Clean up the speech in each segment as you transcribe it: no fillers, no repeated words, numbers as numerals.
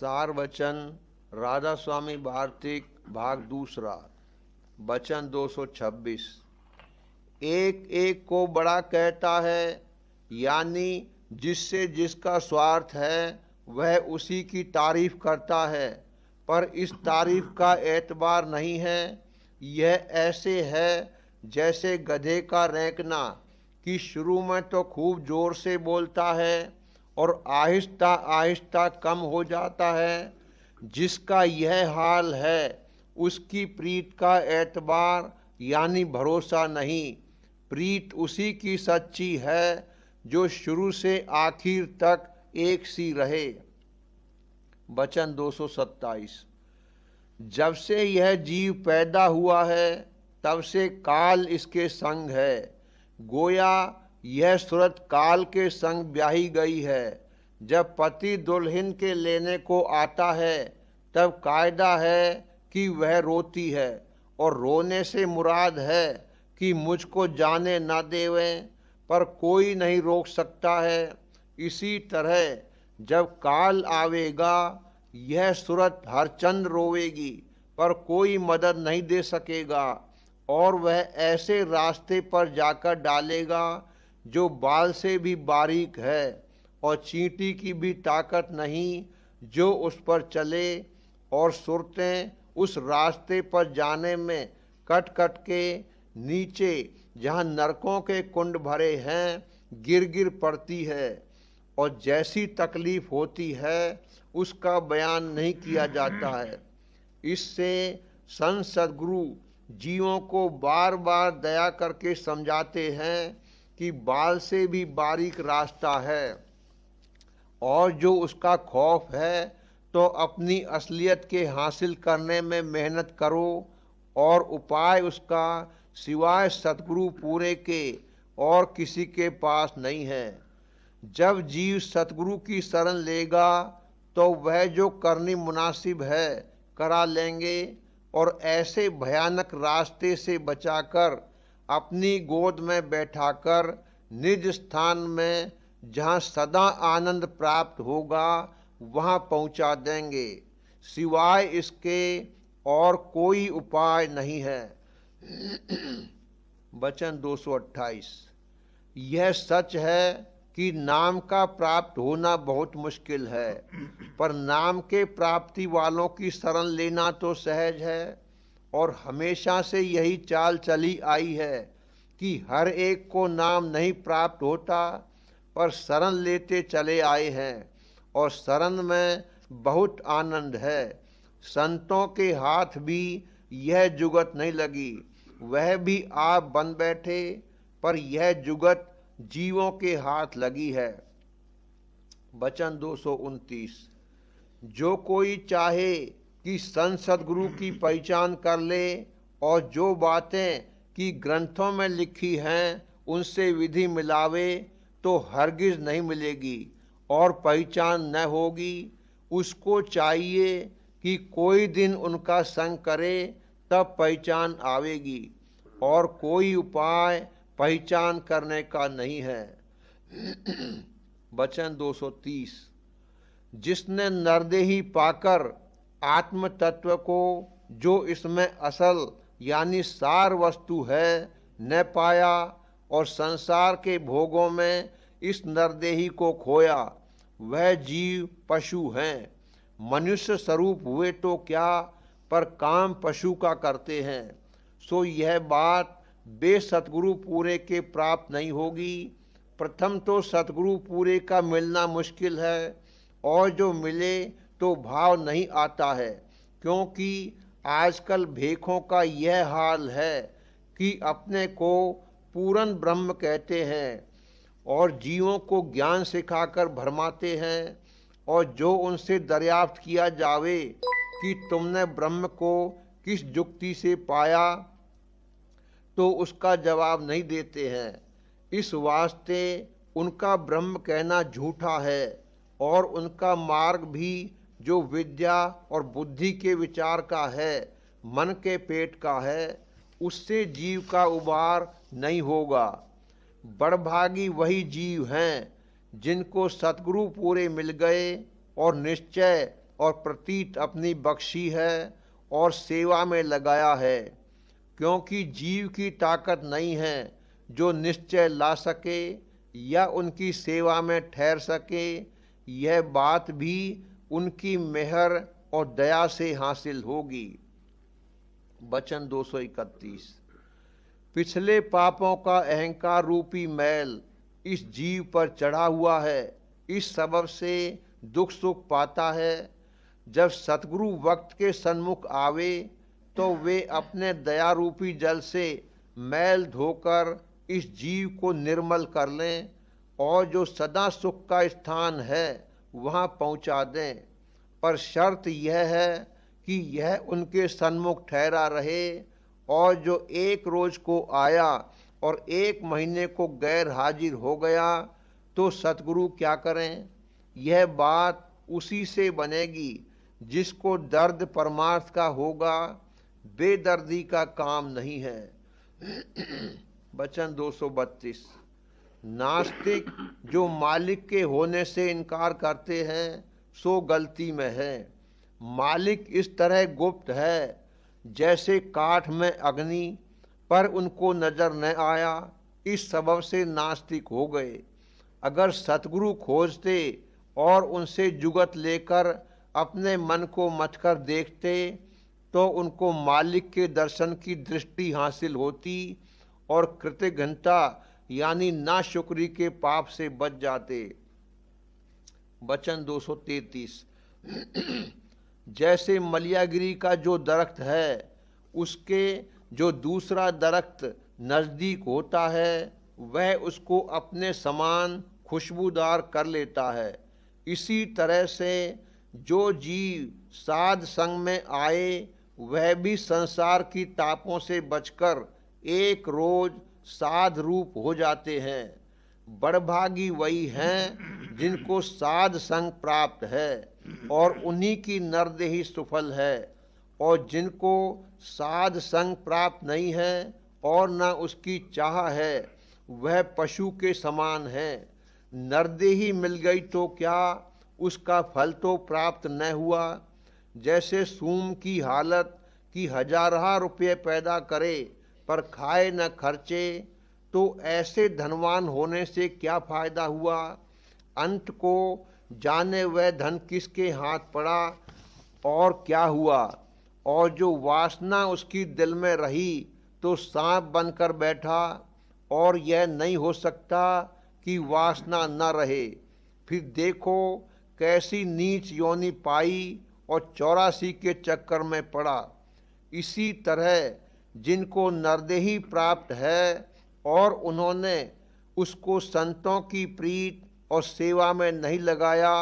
सार वचन राधा स्वामी वार्तिक भाग दूसरा वचन 226। एक एक को बड़ा कहता है, यानी जिससे जिसका स्वार्थ है वह उसी की तारीफ करता है, पर इस तारीफ का एतबार नहीं है। यह ऐसे है जैसे गधे का रेंकना कि शुरू में तो खूब जोर से बोलता है और आहिस्ता आहिस्ता कम हो जाता है। जिसका यह हाल है उसकी प्रीत का एतबार यानी भरोसा नहीं। प्रीत उसी की सच्ची है जो शुरू से आखिर तक एक सी रहे। वचन 227। जब से यह जीव पैदा हुआ है तब से काल इसके संग है। गोया यह सूरत काल के संग ब्याही गई है। जब पति दुल्हन के लेने को आता है तब कायदा है कि वह रोती है, और रोने से मुराद है कि मुझको जाने न देवें, पर कोई नहीं रोक सकता है। इसी तरह जब काल आवेगा यह सूरत हरचंद रोवेगी, पर कोई मदद नहीं दे सकेगा, और वह ऐसे रास्ते पर जाकर डालेगा जो बाल से भी बारीक है और चींटी की भी ताकत नहीं जो उस पर चले। और सुरतें उस रास्ते पर जाने में कट कट के नीचे जहाँ नरकों के कुंड भरे हैं गिर गिर पड़ती है, और जैसी तकलीफ होती है उसका बयान नहीं किया जाता है। इससे संत सद्गुरु जीवों को बार बार दया करके समझाते हैं कि बाल से भी बारीक रास्ता है, और जो उसका खौफ है तो अपनी असलियत के हासिल करने में मेहनत करो, और उपाय उसका सिवाय सतगुरु पूरे के और किसी के पास नहीं है। जब जीव सतगुरु की शरण लेगा तो वह जो करनी मुनासिब है करा लेंगे, और ऐसे भयानक रास्ते से बचाकर अपनी गोद में बैठाकर निज स्थान में जहाँ सदा आनंद प्राप्त होगा वहाँ पहुँचा देंगे। सिवाय इसके और कोई उपाय नहीं है। वचन 228। यह सच है कि नाम का प्राप्त होना बहुत मुश्किल है, पर नाम के प्राप्ति वालों की शरण लेना तो सहज है। और हमेशा से यही चाल चली आई है कि हर एक को नाम नहीं प्राप्त होता, पर शरण लेते चले आए हैं, और शरण में बहुत आनंद है। संतों के हाथ भी यह जुगत नहीं लगी, वह भी आप बन बैठे, पर यह जुगत जीवों के हाथ लगी है। वचन 229। जो कोई चाहे कि संत सद्गुरु की पहचान कर ले और जो बातें कि ग्रंथों में लिखी हैं उनसे विधि मिलावे तो हरगिज नहीं मिलेगी और पहचान न होगी। उसको चाहिए कि कोई दिन उनका संग करे, तब पहचान आवेगी, और कोई उपाय पहचान करने का नहीं है। वचन 230। जिसने नरदेही पाकर आत्म तत्व को जो इसमें असल यानी सार वस्तु है न पाया, और संसार के भोगों में इस नरदेही को खोया, वह जीव पशु हैं। मनुष्य स्वरूप हुए तो क्या, पर काम पशु का करते हैं। सो यह बात बे सतगुरु पूरे के प्राप्त नहीं होगी। प्रथम तो सतगुरु पूरे का मिलना मुश्किल है, और जो मिले तो भाव नहीं आता है, क्योंकि आजकल भेखों का यह हाल है कि अपने को पूर्ण ब्रह्म कहते हैं और जीवों को ज्ञान सिखाकर भरमाते हैं। और जो उनसे दरियाफ्त किया जावे कि तुमने ब्रह्म को किस जुक्ति से पाया, तो उसका जवाब नहीं देते हैं। इस वास्ते उनका ब्रह्म कहना झूठा है, और उनका मार्ग भी जो विद्या और बुद्धि के विचार का है, मन के पेट का है, उससे जीव का उबार नहीं होगा। बड़भागी वही जीव हैं जिनको सतगुरु पूरे मिल गए और निश्चय और प्रतीत अपनी बख्शी है और सेवा में लगाया है, क्योंकि जीव की ताकत नहीं है जो निश्चय ला सके या उनकी सेवा में ठहर सके। यह बात भी उनकी मेहर और दया से हासिल होगी। वचन 231। पिछले पापों का अहंकार रूपी मैल इस जीव पर चढ़ा हुआ है, इस सबब से दुख सुख पाता है। जब सतगुरु वक्त के सन्मुख आवे तो वे अपने दया रूपी जल से मैल धोकर इस जीव को निर्मल कर लें और जो सदा सुख का स्थान है वहाँ पहुँचा दें। पर शर्त यह है कि यह उनके सन्मुख ठहरा रहे, और जो एक रोज को आया और 1 महीने को गैर हाजिर हो गया तो सतगुरु क्या करें। यह बात उसी से बनेगी जिसको दर्द परमार्थ का होगा, बेदर्दी का काम नहीं है। वचन 232। नास्तिक जो मालिक के होने से इनकार करते हैं सो गलती में है। मालिक इस तरह गुप्त है जैसे काठ में अग्नि, पर उनको नजर न आया, इस सबब से नास्तिक हो गए। अगर सतगुरु खोजते और उनसे जुगत लेकर अपने मन को मथकर देखते तो उनको मालिक के दर्शन की दृष्टि हासिल होती और कृतघ्नता यानी नाशुक्री के पाप से बच जाते। वचन 233। जैसे मलियागिरी का जो दरख्त है उसके जो दूसरा दरख्त नजदीक होता है वह उसको अपने समान खुशबूदार कर लेता है, इसी तरह से जो जीव साध संग में आए वह भी संसार की तापों से बचकर एक रोज साध रूप हो जाते हैं। बड़भागी वही हैं जिनको साध संग प्राप्त है और उन्हीं की नरदेही सुफल है, और जिनको साध संग प्राप्त नहीं है और न उसकी चाह है वह पशु के समान है। नरदेही मिल गई तो क्या, उसका फल तो प्राप्त न हुआ। जैसे सूम की हालत कि 1000 रुपये पैदा करे पर खाए न खर्चे, तो ऐसे धनवान होने से क्या फायदा हुआ। अंत को जाने वह धन किसके हाथ पड़ा और क्या हुआ। और जो वासना उसकी दिल में रही तो सांप बनकर बैठा, और यह नहीं हो सकता कि वासना न रहे। फिर देखो कैसी नीच योनि पाई और 84 के चक्कर में पड़ा। इसी तरह जिनको नरदेही प्राप्त है और उन्होंने उसको संतों की प्रीत और सेवा में नहीं लगाया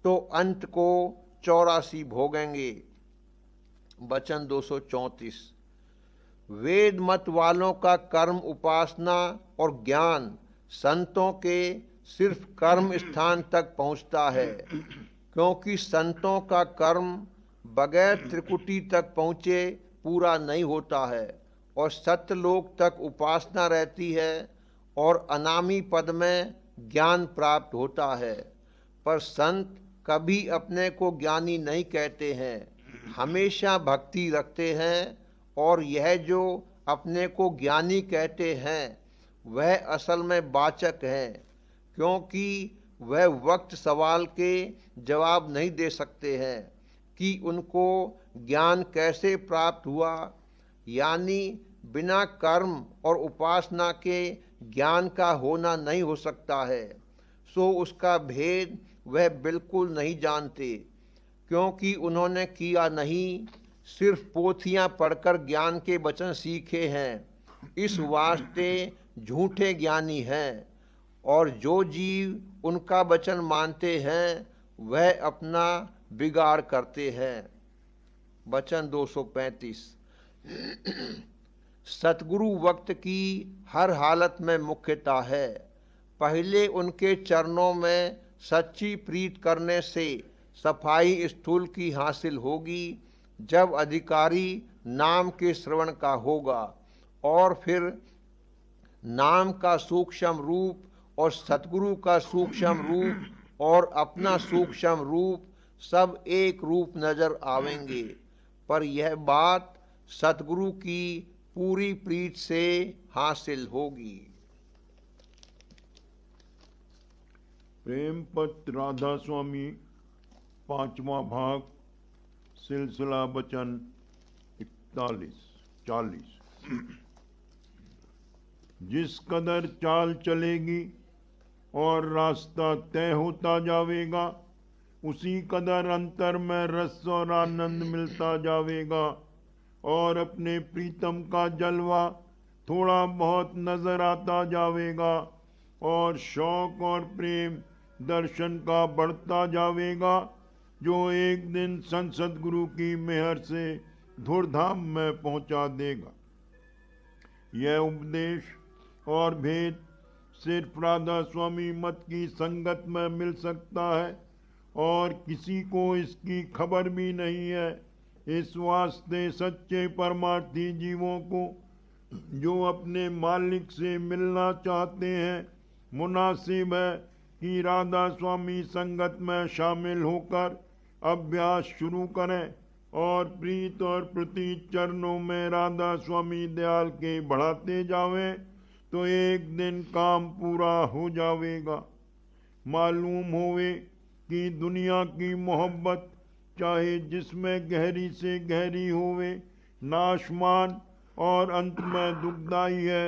तो अंत को 84 भोगेंगे। वचन 234। वेद मत वालों का कर्म उपासना और ज्ञान संतों के सिर्फ कर्म स्थान तक पहुंचता है, क्योंकि संतों का कर्म बगैर त्रिकुटी तक पहुँचे पूरा नहीं होता है और सत्यलोक तक उपासना रहती है और अनामी पद में ज्ञान प्राप्त होता है। पर संत कभी अपने को ज्ञानी नहीं कहते हैं, हमेशा भक्ति रखते हैं, और यह जो अपने को ज्ञानी कहते हैं वह असल में वाचक हैं, क्योंकि वह वक्त सवाल के जवाब नहीं दे सकते हैं कि उनको ज्ञान कैसे प्राप्त हुआ। यानी बिना कर्म और उपासना के ज्ञान का होना नहीं हो सकता है, सो उसका भेद वह बिल्कुल नहीं जानते, क्योंकि उन्होंने किया नहीं, सिर्फ पोथियां पढ़कर ज्ञान के वचन सीखे हैं। इस वास्ते झूठे ज्ञानी हैं, और जो जीव उनका वचन मानते हैं वह अपना बिगाड़ करते हैं। वचन 235। सतगुरु वक्त की हर हालत में मुख्यता है। पहले उनके चरणों में सच्ची प्रीत करने से सफाई स्थूल की हासिल होगी, जब अधिकारी नाम के श्रवण का होगा, और फिर नाम का सूक्ष्म रूप और सतगुरु का सूक्ष्म रूप और अपना सूक्ष्म रूप सब एक रूप नजर आवेंगे, पर यह बात सतगुरु की पूरी प्रीत से हासिल होगी। प्रेम पत्र राधा स्वामी, 5वां भाग, सिलसिला वचन 41-40। जिस कदर चाल चलेगी और रास्ता तय होता जावेगा, उसी कदर अंतर में रस और आनंद मिलता जावेगा और अपने प्रीतम का जलवा थोड़ा बहुत नजर आता जावेगा और शौक और प्रेम दर्शन का बढ़ता जावेगा, जो एक दिन संसद गुरु की मेहर से धुरधाम में पहुंचा देगा। यह उपदेश और भेद सिर्फ राधा स्वामी मत की संगत में मिल सकता है और किसी को इसकी खबर भी नहीं है। इस वास्ते सच्चे परमार्थी जीवों को जो अपने मालिक से मिलना चाहते हैं, मुनासिब है कि राधा स्वामी संगत में शामिल होकर अभ्यास शुरू करें और प्रीत और प्रतीत चरणों में राधा स्वामी दयाल के बढ़ाते जावें, तो एक दिन काम पूरा हो जावेगा। मालूम होवे कि दुनिया की मोहब्बत चाहे जिसमें गहरी से गहरी होवे, नाशमान और अंत में दुखदाई है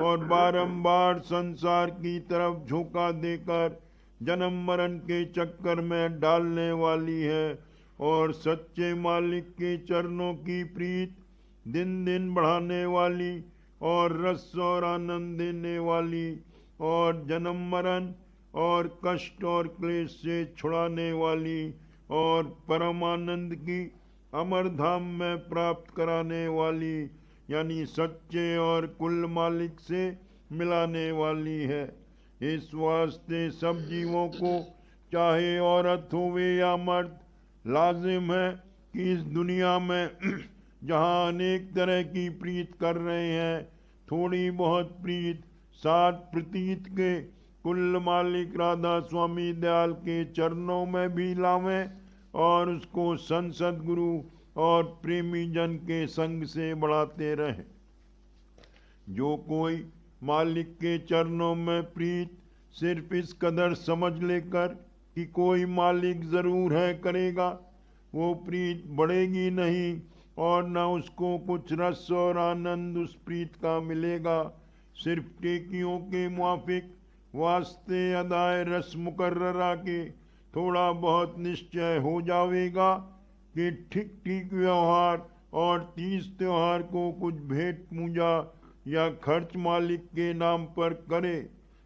और बारंबार संसार की तरफ झोंका देकर जन्म मरण के चक्कर में डालने वाली है और सच्चे मालिक के चरणों की प्रीत दिन दिन बढ़ाने वाली और रस और आनंद देने वाली और जन्म मरण और कष्ट और क्लेश से छुड़ाने वाली और परमानंद की अमर धाम में प्राप्त कराने वाली, यानी सच्चे और कुल मालिक से मिलाने वाली है। इस वास्ते सब जीवों को, चाहे औरत होवे या मर्द, लाजिम है कि इस दुनिया में जहाँ अनेक तरह की प्रीत कर रहे हैं, थोड़ी बहुत प्रीत साथ प्रतीत के कुल मालिक राधा स्वामी दयाल के चरणों में भी लावें और उसको संसद गुरु और प्रेमी जन के संग से बढ़ाते रहें। जो कोई मालिक के चरणों में प्रीत सिर्फ इस कदर समझ लेकर कि कोई मालिक जरूर है करेगा, वो प्रीत बढ़ेगी नहीं और न उसको कुछ रस और आनंद उस प्रीत का मिलेगा। सिर्फ टेकियों के मुआफिक वास्ते अदाए रस मुकर्ररा के थोड़ा बहुत निश्चय हो जावेगा कि ठीक ठीक व्यवहार और तीज त्योहार को कुछ भेंट पूजा या खर्च मालिक के नाम पर करे,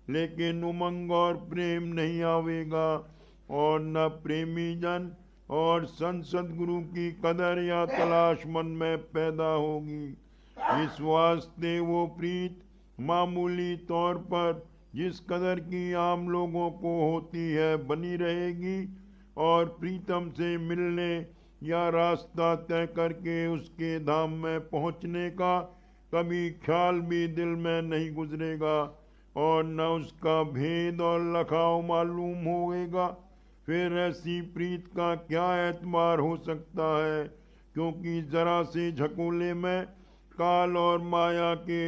लेकिन उमंग और प्रेम नहीं आवेगा और न प्रेमी जन और संसद गुरु की कदर या तलाश मन में पैदा होगी। इस वास्ते वो प्रीत मामूली तौर पर जिस कदर की आम लोगों को होती है बनी रहेगी और प्रीतम से मिलने या रास्ता तय करके उसके धाम में पहुंचने का कभी ख्याल भी दिल में नहीं गुजरेगा और न उसका भेद और लखाव मालूम होगा। फिर ऐसी प्रीत का क्या एतबार हो सकता है, क्योंकि जरा से झकोले में काल और माया के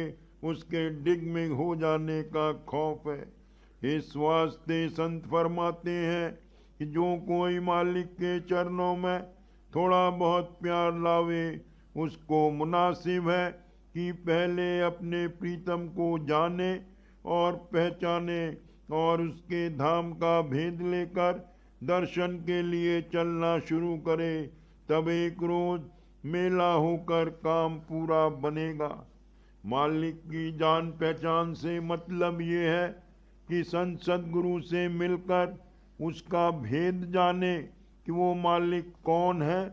उसके डिगमिग हो जाने का खौफ है। इस वास्ते संत फरमाते हैं कि जो कोई मालिक के चरणों में थोड़ा बहुत प्यार लावे, उसको मुनासिब है कि पहले अपने प्रीतम को जाने और पहचाने और उसके धाम का भेद लेकर दर्शन के लिए चलना शुरू करे। तब एक रोज मेला होकर काम पूरा बनेगा। मालिक की जान पहचान से मतलब ये है कि संसद गुरु से मिलकर उसका भेद जाने कि वो मालिक कौन है,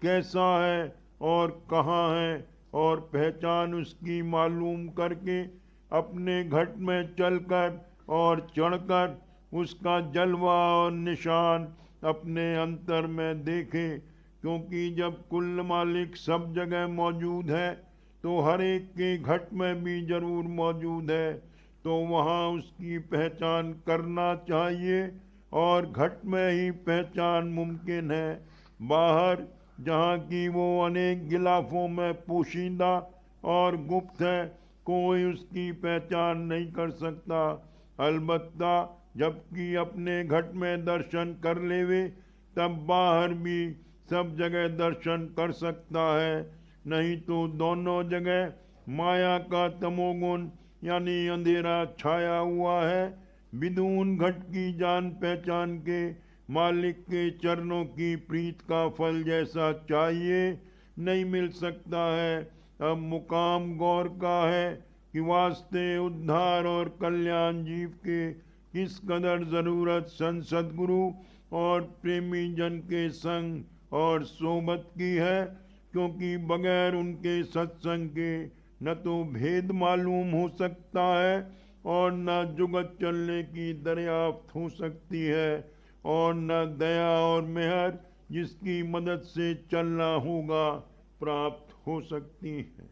कैसा है और कहाँ है, और पहचान उसकी मालूम करके अपने घट में चलकर और चढ़कर उसका जलवा और निशान अपने अंतर में देखे, क्योंकि जब कुल मालिक सब जगह मौजूद है तो हर एक के घट में भी जरूर मौजूद है, तो वहाँ उसकी पहचान करना चाहिए और घट में ही पहचान मुमकिन है। बाहर जहाँ की वो अनेक गिलाफों में पोशीदा और गुप्त है, कोई उसकी पहचान नहीं कर सकता। अलबत्ता जबकि अपने घट में दर्शन कर लेवे, तब बाहर भी सब जगह दर्शन कर सकता है। नहीं तो दोनों जगह माया का तमोगुण यानी अंधेरा छाया हुआ है। विदून घट की जान पहचान के मालिक के चरणों की प्रीत का फल जैसा चाहिए नहीं मिल सकता है। अब मुकाम गौर का है कि वास्ते उद्धार और कल्याण जीव के किस कदर जरूरत संत सद्गुरु और प्रेमी जन के संग और सोबत की है, क्योंकि बगैर उनके सत्संग के न तो भेद मालूम हो सकता है और न जुगत चलने की दरियाफ्त हो सकती है, और न दया और मेहर जिसकी मदद से चलना होगा प्राप्त हो सकती है।